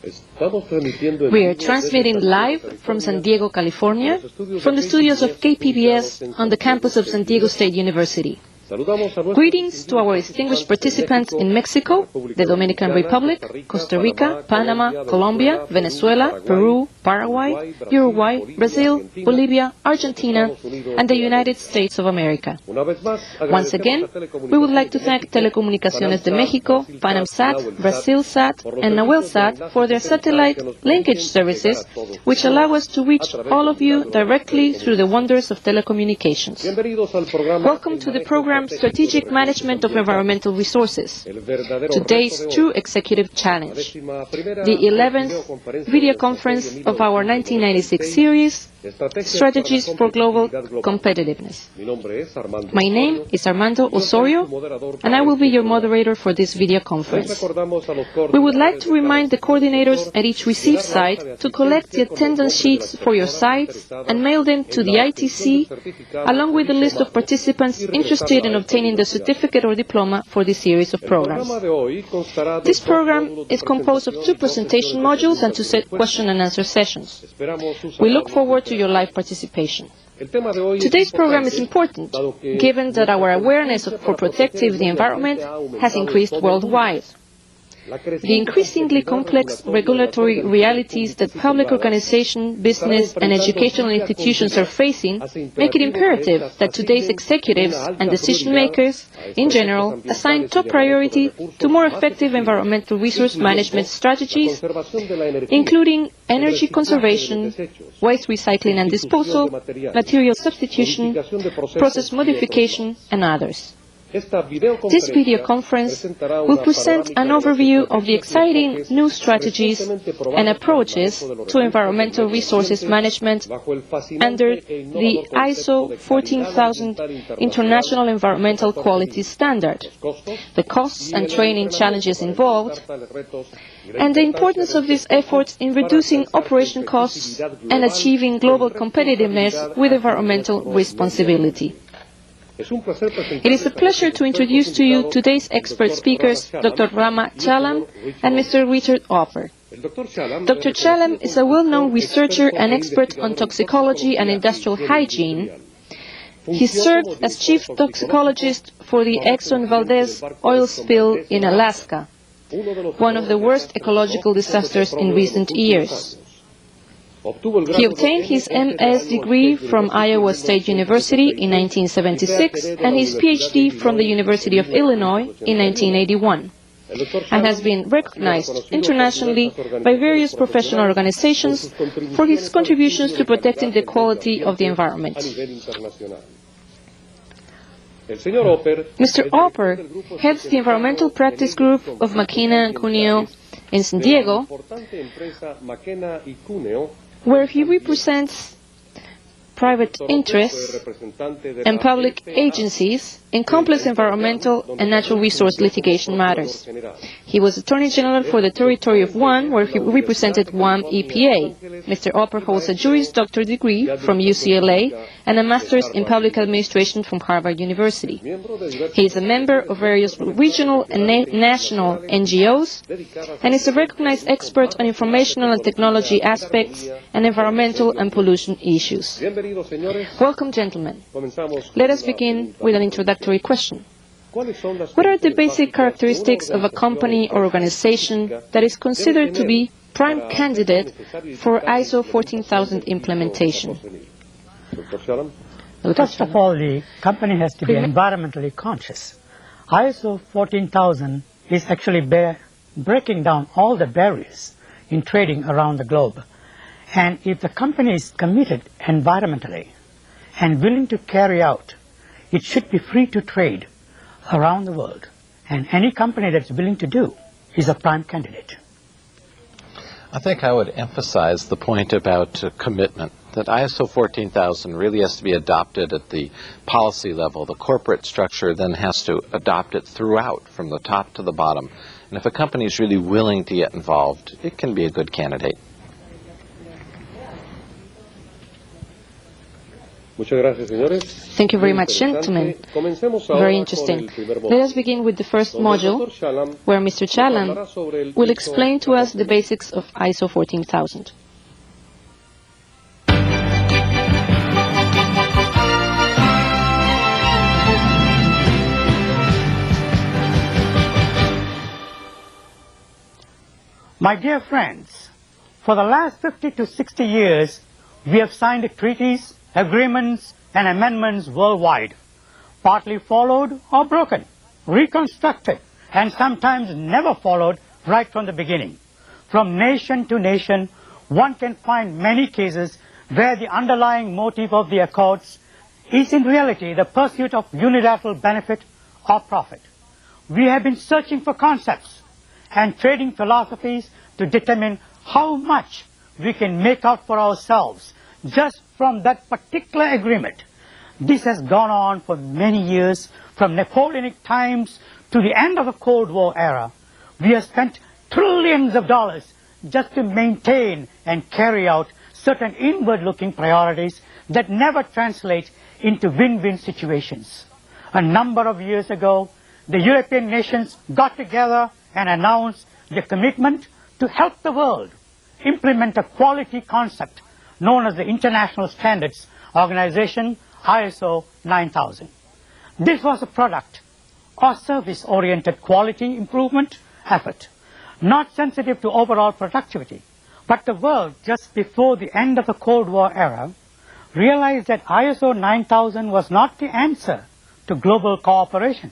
We are transmitting live from San Diego, California, from the studios of KPBS on the campus of San Diego State University. Greetings to our distinguished participants in Mexico, the Dominican Republic, Costa Rica, Panama, Colombia, Venezuela, Peru, Paraguay, Uruguay, Brazil, Bolivia, Argentina, and the United States of America. Once again, we would like to thank Telecomunicaciones de México, Panamsat, Brasilsat, and Nahuelsat for their satellite linkage services, which allow us to reach all of you directly through the wonders of telecommunications. Welcome to the program Strategic Management of Environmental Resources, today's true executive challenge, the 11th video conference of our 1996 series, Strategies for Global Competitiveness. My name is Armando Osorio, and I will be your moderator for this video conference. We would like to remind the coordinators at each receive site to collect the attendance sheets for your sites and mail them to the ITC, along with a list of participants interested in obtaining the certificate or diploma for this series of programs. This program is composed of 2 presentation modules and 2 question and answer sessions. We look forward to your live participation. Today's program is important, given that our awareness for protecting the environment has increased worldwide. The increasingly complex regulatory realities that public organizations, business, and educational institutions are facing make it imperative that today's executives and decision-makers, in general, assign top priority to more effective environmental resource management strategies, including energy conservation, waste recycling and disposal, material substitution, process modification, and others. This video conference will present an overview of the exciting new strategies and approaches to environmental resources management under the ISO 14000 International Environmental Quality Standard, the costs and training challenges involved, and the importance of these efforts in reducing operation costs and achieving global competitiveness with environmental responsibility. It is a pleasure to introduce to you today's expert speakers, Dr. Rama Chalam and Mr. Richard Opper. Dr. Chalam is a well-known researcher and expert on toxicology and industrial hygiene. He served as chief toxicologist for the Exxon Valdez oil spill in Alaska, one of the worst ecological disasters in recent years. He obtained his M.S. degree from Iowa State University in 1976 and his Ph.D. from the University of Illinois in 1981, and has been recognized internationally by various professional organizations for his contributions to protecting the quality of the environment. Mr. Opper heads the Environmental Practice Group of M.P.A. Cuneo in San Diego, where he represents private interests and public agencies in complex environmental and natural resource litigation matters. He was Attorney General for the Territory of Guam, where he represented Guam M.P.A. Mr. Opper holds a Juris Doctor degree from UCLA and a Master's in Public Administration from Harvard University. He is a member of various regional and national NGOs and is a recognized expert on informational and technology aspects and environmental and pollution issues. Welcome, gentlemen. Let us begin with an introductory question. What are the basic characteristics of a company or organization that is considered to be prime candidate for ISO 14000 implementation? First of all, the company has to be environmentally conscious. ISO 14000 is actually breaking down all the barriers in trading around the globe. And if the company is committed environmentally and willing to carry out, it should be free to trade around the world. And any company that's willing to do is a prime candidate. I think I would emphasize the point about commitment, that ISO 14000 really has to be adopted at the policy level. The corporate structure then has to adopt it throughout, from the top to the bottom. And if a company is really willing to get involved, it can be a good candidate. Thank you very much, gentlemen. Very interesting. Let us begin with the first module, where Mr. Chalam will explain to us the basics of ISO 14000. My dear friends, for the last 50 to 60 years, we have signed treaties, agreements, and amendments worldwide, partly followed or broken, reconstructed, and sometimes never followed right from the beginning. From nation to nation, one can find many cases where the underlying motive of the accords is in reality the pursuit of unilateral benefit or profit. We have been searching for concepts and trading philosophies to determine how much we can make out for ourselves just from that particular agreement. This has gone on for many years, from Napoleonic times to the end of the Cold War era. We have spent trillions of dollars just to maintain and carry out certain inward-looking priorities that never translate into win-win situations. A number of years ago, the European nations got together and announced their commitment to help the world implement a quality concept known as the International Standards Organization, ISO 9000. This was a product or service-oriented quality improvement effort, not sensitive to overall productivity. But the world, just before the end of the Cold War era, realized that ISO 9000 was not the answer to global cooperation,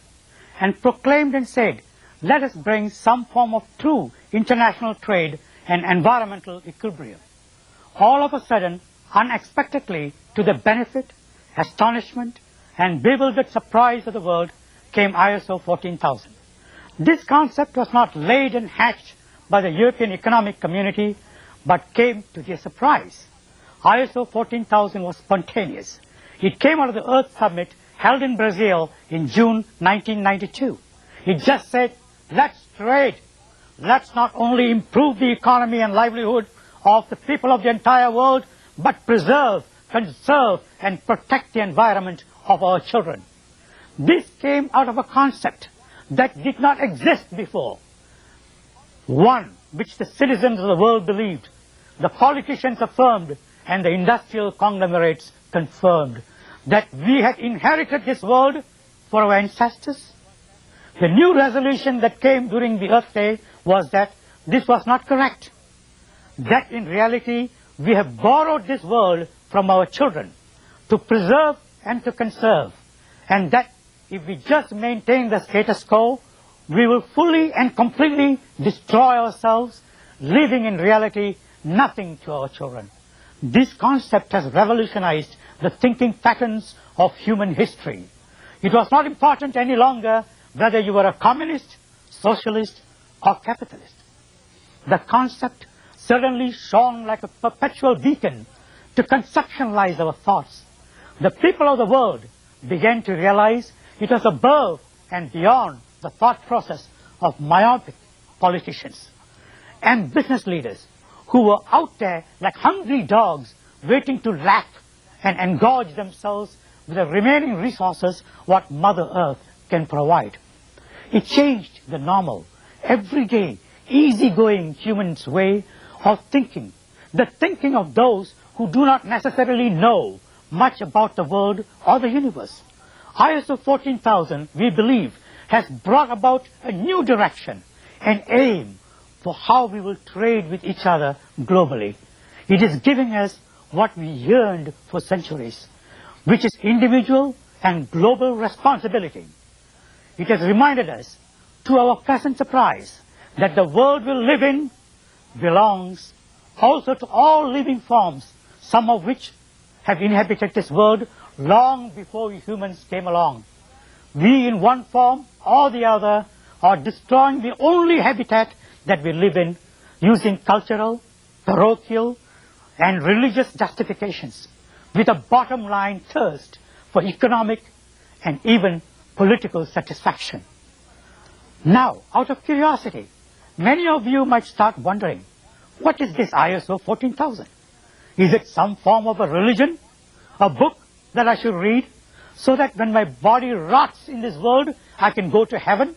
and proclaimed and said, let us bring some form of true international trade and environmental equilibrium. All of a sudden, unexpectedly, to the benefit, astonishment, and bewildered surprise of the world, came ISO 14000. This concept was not laid and hatched by the European Economic Community, but came to their surprise. ISO 14000 was spontaneous. It came out of the Earth Summit held in Brazil in June 1992. It just said, let's trade. Let's not only improve the economy and livelihood of the people of the entire world, but preserve, conserve, and protect the environment of our children. This came out of a concept that did not exist before, one which the citizens of the world believed, the politicians affirmed, and the industrial conglomerates confirmed, that we had inherited this world for our ancestors. The new resolution that came during the Earth Day was that this was not correct, that in reality we have borrowed this world from our children to preserve and to conserve, and that if we just maintain the status quo, we will fully and completely destroy ourselves, leaving in reality nothing to our children. This concept has revolutionized the thinking patterns of human history. It was not important any longer whether you were a communist, socialist, or capitalist. The concept suddenly shone like a perpetual beacon to conceptualize our thoughts. The people of the world began to realize it was above and beyond the thought process of myopic politicians and business leaders who were out there like hungry dogs waiting to lap and engorge themselves with the remaining resources what Mother Earth can provide. It changed the normal, everyday, easygoing human's way of thinking, the thinking of those who do not necessarily know much about the world or the universe. ISO 14000, we believe, has brought about a new direction, an aim for how we will trade with each other globally. It is giving us what we yearned for centuries, which is individual and global responsibility. It has reminded us, to our pleasant surprise, that the world we live in belongs also to all living forms, some of which have inhabited this world long before we humans came along. We, in one form or the other, are destroying the only habitat that we live in, using cultural, parochial, and religious justifications, with a bottom line thirst for economic and even political satisfaction. Now, out of curiosity, many of you might start wondering, what is this ISO 14000? Is it some form of a religion, a book, that I should read so that when my body rots in this world, I can go to heaven?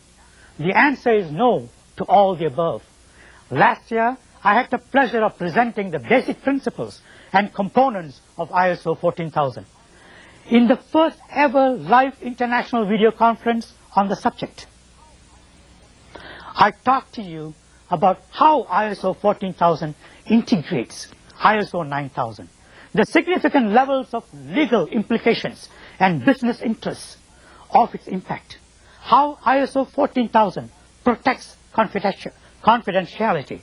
The answer is no to all the above. Last year, I had the pleasure of presenting the basic principles and components of ISO 14000 in the first ever live international video conference on the subject. I talked to you about how ISO 14000 integrates ISO 9000, the significant levels of legal implications and business interests of its impact, how ISO 14000 protects confidentiality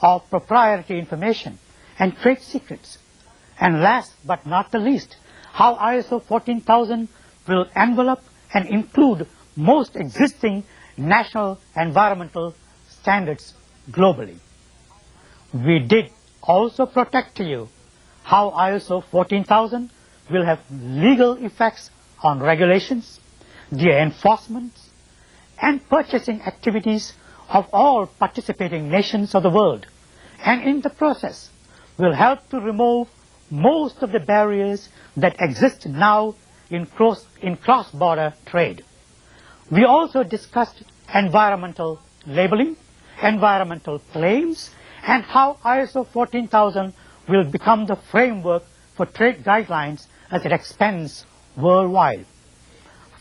of proprietary information and trade secrets, and last but not the least, how ISO 14000 will envelop and include most existing national environmental standards globally. We did also protect to you how ISO 14000 will have legal effects on regulations, their enforcement, and purchasing activities of all participating nations of the world, and in the process will help to remove most of the barriers that exist now in cross-border trade. We also discussed environmental labeling, environmental claims, and how ISO 14000 will become the framework for trade guidelines as it expands worldwide.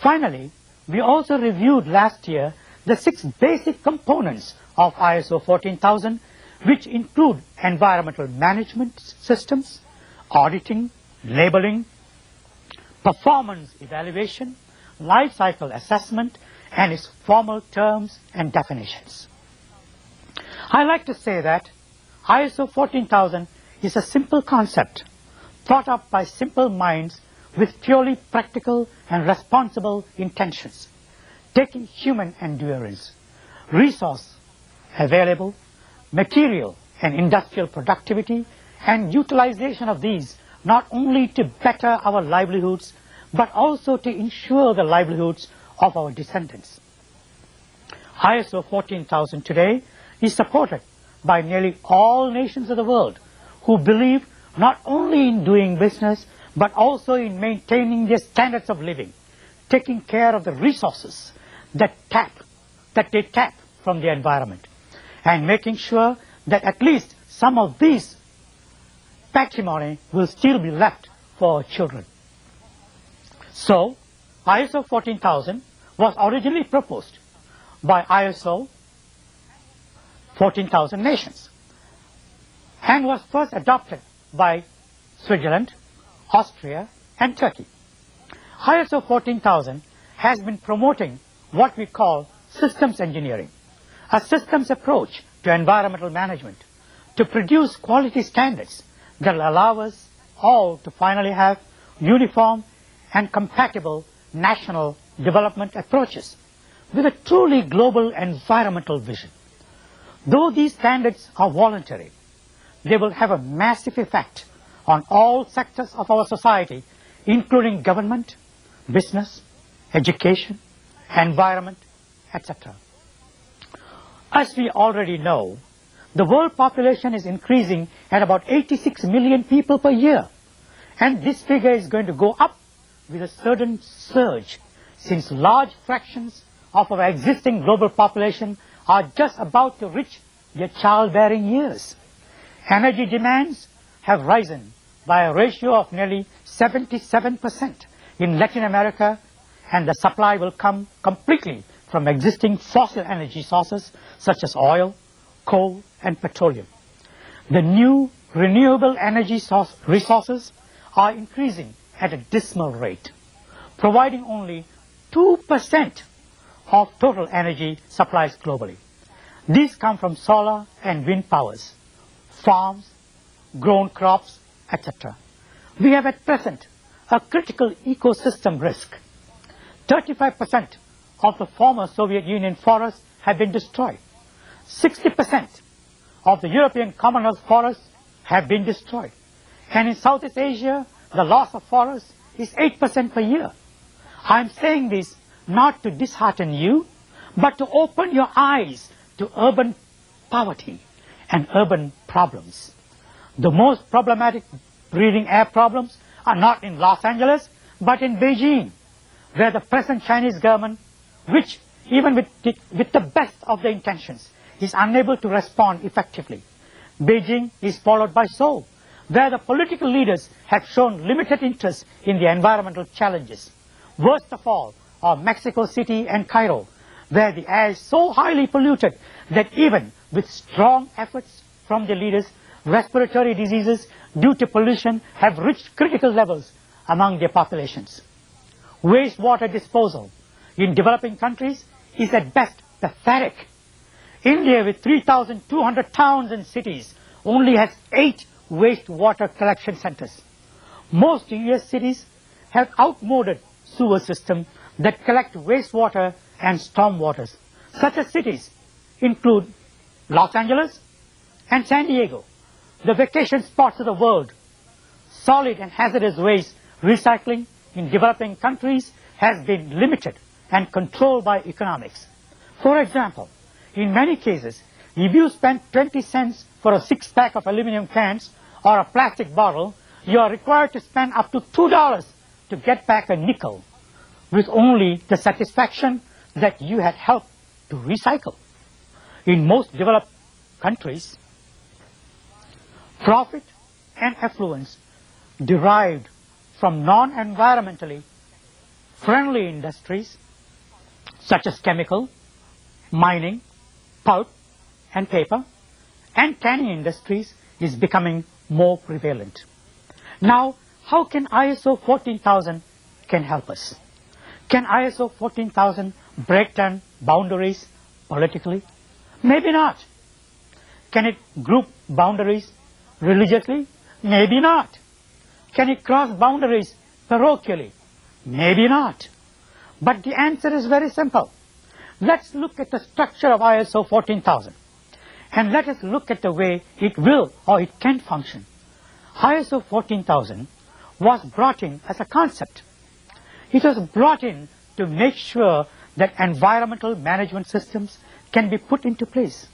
Finally, we also reviewed last year the 6 basic components of ISO 14000, which include environmental management systems, auditing, labeling, performance evaluation, life cycle assessment, and its formal terms and definitions. I like to say that ISO 14000 is a simple concept thought up by simple minds with purely practical and responsible intentions, taking human endurance, resource available, material and industrial productivity, and utilization of these not only to better our livelihoods, but also to ensure the livelihoods of our descendants. ISO 14000 today is supported by nearly all nations of the world who believe not only in doing business, but also in maintaining their standards of living, taking care of the resources that they tap from the environment, and making sure that at least some of these patrimony will still be left for our children. So, ISO 14000 was originally proposed by ISO 14000 nations and was first adopted by Switzerland, Austria, and Turkey. ISO 14000 has been promoting what we call systems engineering, a systems approach to environmental management to produce quality standards that will allow us all to finally have uniform and compatible national development approaches with a truly global environmental vision. Though these standards are voluntary, they will have a massive effect on all sectors of our society, including government, business, education, environment, etc. As we already know, the world population is increasing at about 86 million people per year, and this figure is going to go up with a certain surge, since large fractions of our existing global population are just about to reach their childbearing years. Energy demands have risen by a ratio of nearly 77% in Latin America, and the supply will come completely from existing fossil energy sources such as oil, coal, and petroleum. The new renewable energy resources are increasing at a dismal rate, providing only 2% of total energy supplies globally. These come from solar and wind powers, farms, grown crops, etc. We have at present a critical ecosystem risk. 35% of the former Soviet Union forests have been destroyed. 60% of the European Commonwealth forests have been destroyed. And in Southeast Asia, the loss of forests is 8% per year. I am saying this not to dishearten you, but to open your eyes to urban poverty and urban problems. The most problematic breathing air problems are not in Los Angeles, but in Beijing, where the present Chinese government, which even with the best of the intentions, is unable to respond effectively. Beijing is followed by Seoul, where the political leaders have shown limited interest in the environmental challenges. Worst of all are Mexico City and Cairo, where the air is so highly polluted that even with strong efforts from the leaders, respiratory diseases due to pollution have reached critical levels among their populations. Wastewater disposal in developing countries is at best pathetic. India, with 3,200 towns and cities, only has 8 wastewater collection centers. Most US cities have outmoded sewer systems that collect wastewater and storm waters. Such as cities include Los Angeles and San Diego, the vacation spots of the world. Solid and hazardous waste recycling in developing countries has been limited and controlled by economics. For example, in many cases, if you spend 20 cents for a 6-pack of aluminum cans or a plastic bottle, you are required to spend up to $2 to get back a nickel, with only the satisfaction that you had helped to recycle. In most developed countries, profit and affluence derived from non-environmentally friendly industries such as chemical, mining, pulp and paper, and tanning industries is becoming more prevalent. Now, how can ISO 14000 can help us? Can ISO 14000 break down boundaries politically? Maybe not. Can it group boundaries religiously? Maybe not. Can it cross boundaries parochially? Maybe not. But the answer is very simple. Let's look at the structure of ISO 14000 and let us look at the way it will or it can function. ISO 14000 was brought in as a concept. It was brought in to make sure that environmental management systems can be put into place,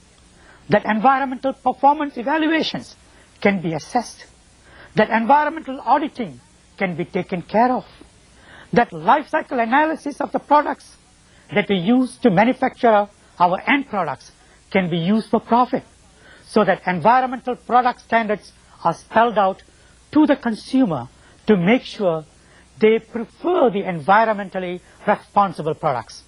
that environmental performance evaluations can be assessed, that environmental auditing can be taken care of, that life cycle analysis of the products that we use to manufacture our end products can be used for profit, so that environmental product standards are spelled out to the consumer to make sure they prefer the environmentally responsible products,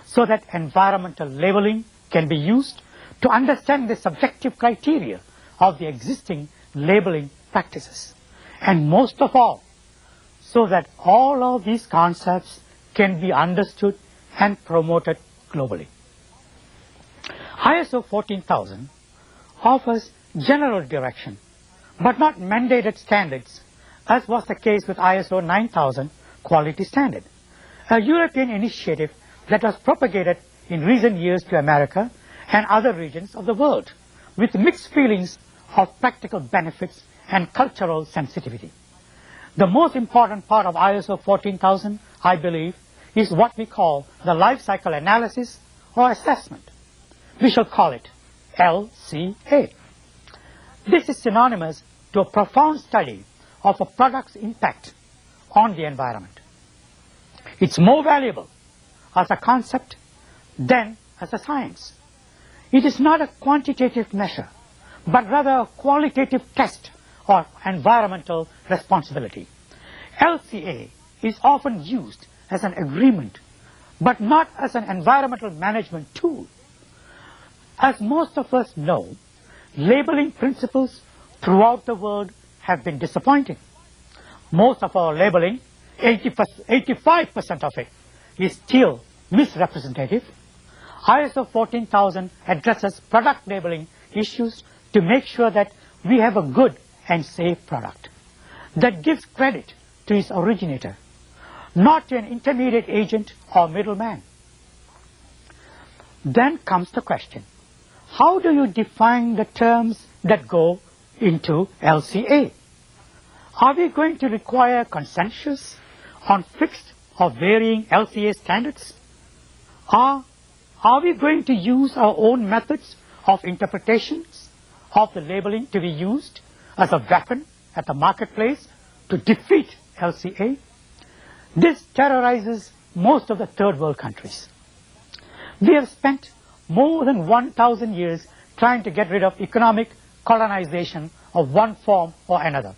so that environmental labeling can be used to understand the subjective criteria of the existing labeling practices. And most of all, so that all of these concepts can be understood and promoted globally. ISO 14000 offers general direction, but not mandated standards, as was the case with ISO 9000 quality standard, a European initiative that was propagated in recent years to America and other regions of the world, with mixed feelings of practical benefits and cultural sensitivity. The most important part of ISO 14000, I believe, is what we call the life cycle analysis or assessment. We shall call it LCA. This is synonymous to a profound study of a product's impact on the environment. It's more valuable as a concept than as a science. It is not a quantitative measure, but rather a qualitative test of environmental responsibility. LCA is often used as an agreement, but not as an environmental management tool. As most of us know, labeling principles throughout the world have been disappointing. Most of our labeling, 85% of it, is still misrepresentative. ISO 14000 addresses product labeling issues to make sure that we have a good and safe product that gives credit to its originator, not to an intermediate agent or middleman. Then comes the question, how do you define the terms that go into LCA? Are we going to require consensus on fixed or varying LCA standards? Are we going to use our own methods of interpretations of the labeling to be used as a weapon at the marketplace to defeat LCA? This terrorizes most of the third world countries. We have spent more than 1,000 years trying to get rid of economic colonization of one form or another.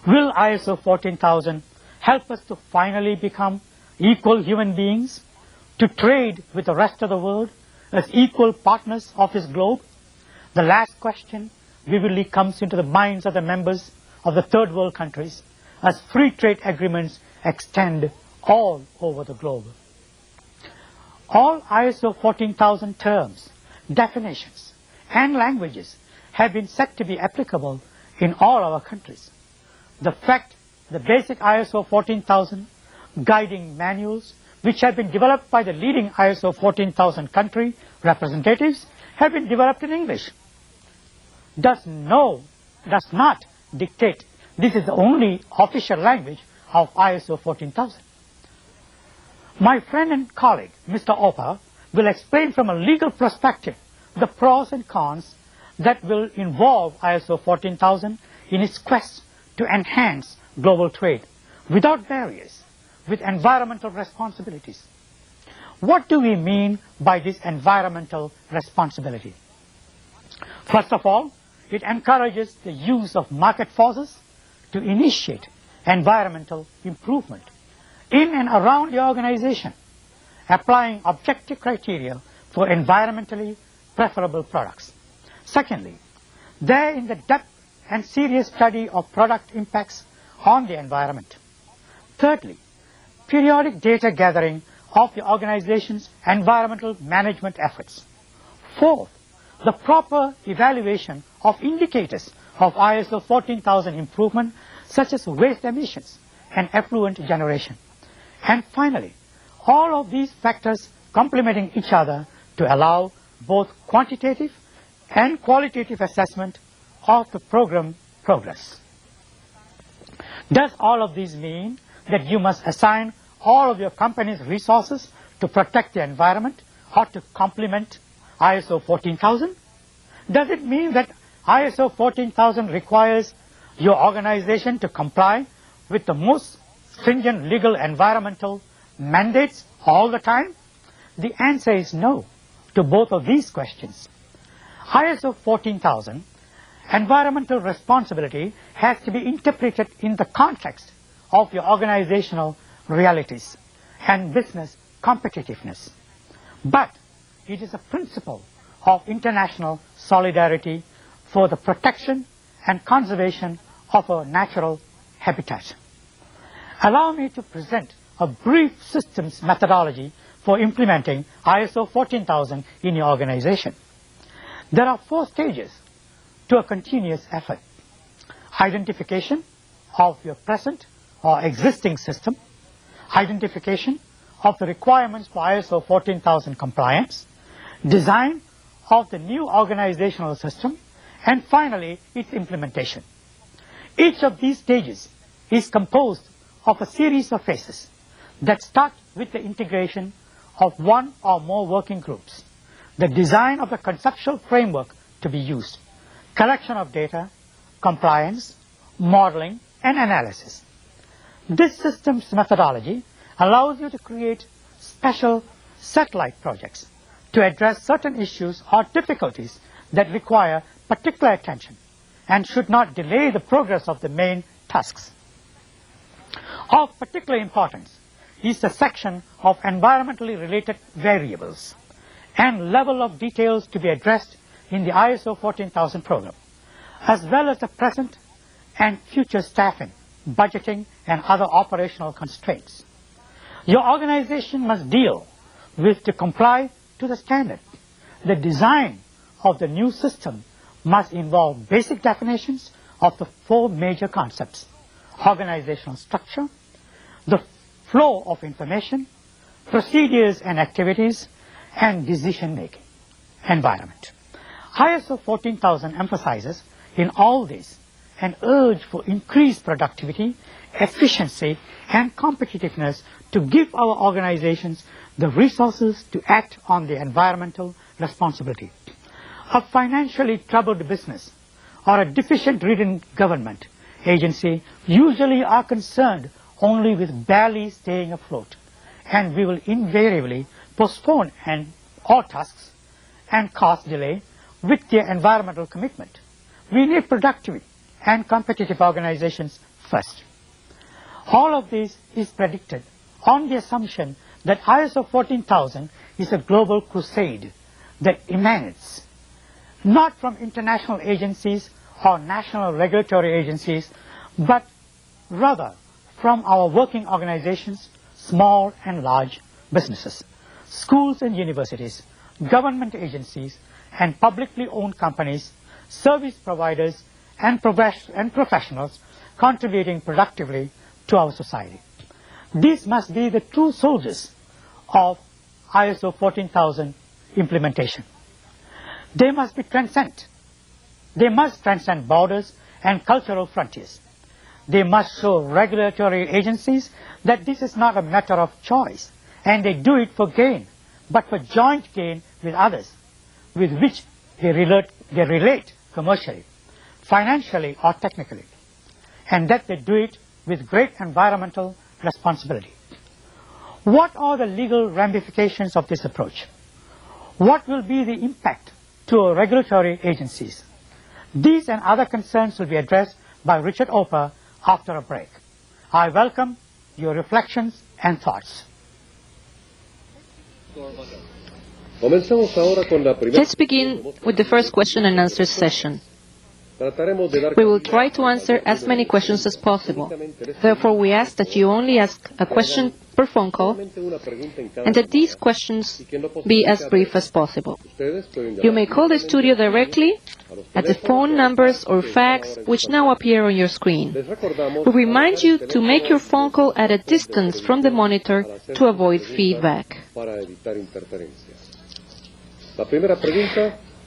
Will ISO 14000 help us to finally become equal human beings, to trade with the rest of the world as equal partners of this globe? The last question vividly comes into the minds of the members of the third world countries as free trade agreements extend all over the globe. All ISO 14000 terms, definitions, and languages have been said to be applicable in all our countries. The fact the basic ISO 14000 guiding manuals, which have been developed by the leading ISO 14000 country representatives, have been developed in English, does not dictate this is the only official language of ISO 14000. My friend and colleague, Mr. Opper, will explain from a legal perspective the pros and cons that will involve ISO 14000 in its quest to enhance global trade without barriers, with environmental responsibilities. What do we mean by this environmental responsibility? First of all, it encourages the use of market forces to initiate environmental improvement in and around the organization, applying objective criteria for environmentally preferable products. Secondly, there in the depth and serious study of product impacts on the environment. Thirdly, periodic data gathering of the organization's environmental management efforts. Fourth, the proper evaluation of indicators of ISO 14000 improvement, such as waste emissions and effluent generation. And finally, all of these factors complementing each other to allow both quantitative and qualitative assessment of the program progress. Does all of these mean that you must assign all of your company's resources to protect the environment or to complement ISO 14000? Does it mean that ISO 14000 requires your organization to comply with the most stringent legal environmental mandates all the time? The answer is no to both of these questions. ISO 14000 environmental responsibility has to be interpreted in the context of your organizational realities and business competitiveness. But it is a principle of international solidarity for the protection and conservation of our natural habitat. Allow me to present a brief systems methodology for implementing ISO 14000 in your organization. There are 4 stages to a continuous effort. Identification of your present or existing system, identification of the requirements for ISO 14000 compliance, design of the new organizational system, and finally its implementation. Each of these stages is composed of a series of phases that start with the integration of one or more working groups, the design of the conceptual framework to be used, collection of data, compliance, modeling, and analysis. This systems methodology allows you to create special satellite projects to address certain issues or difficulties that require particular attention and should not delay the progress of the main tasks. Of particular importance is the section of environmentally related variables and level of details to be addressed in the ISO 14000 program, as well as the present and future staffing, budgeting, and other operational constraints. Your organization must deal with to comply to the standard. The design of the new system must involve basic definitions of the 4 major concepts: organizational structure, the flow of information, procedures and activities, and decision-making environment. ISO 14000 emphasizes in all this an urge for increased productivity, efficiency, and competitiveness to give our organizations the resources to act on the environmental responsibility. A financially troubled business or a deficient ridden government agency usually are concerned only with barely staying afloat, and we will invariably postpone all tasks and cause delay with their environmental commitment. We need productive and competitive organizations first. All of this is predicted on the assumption that ISO 14000 is a global crusade that emanates not from international agencies or national regulatory agencies, but rather from our working organizations, small and large businesses, schools and universities, government agencies, and publicly owned companies, service providers, and professionals contributing productively to our society. These must be the true soldiers of ISO 14000 implementation. They must be transcend. They must transcend borders and cultural frontiers. They must show regulatory agencies that this is not a matter of choice, and they do it for gain, but for joint gain with others, with which they relate commercially, financially, or technically, and that they do it with great environmental responsibility. What are the legal ramifications of this approach? What will be the impact to our regulatory agencies? These and other concerns will be addressed by Richard Opper after a break. I welcome your reflections and thoughts. Let's begin with the first question and answer session. We will try to answer as many questions as possible. Therefore, we ask that you only ask a question per phone call and that these questions be as brief as possible. You may call the studio directly at the phone numbers or fax which now appear on your screen. We remind you to make your phone call at a distance from the monitor to avoid feedback.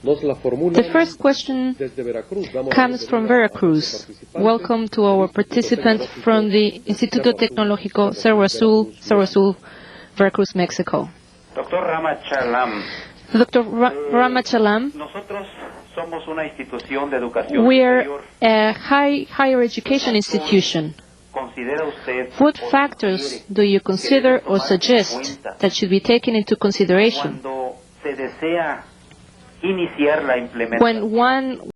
The first question comes from Veracruz. Welcome to our participant from the Instituto Tecnológico Cerro Azul, Veracruz, Mexico. Dr. Rama Chalam. Dr. Rama Chalam, we are a higher education institution. What factors do you consider or suggest that should be taken into consideration when one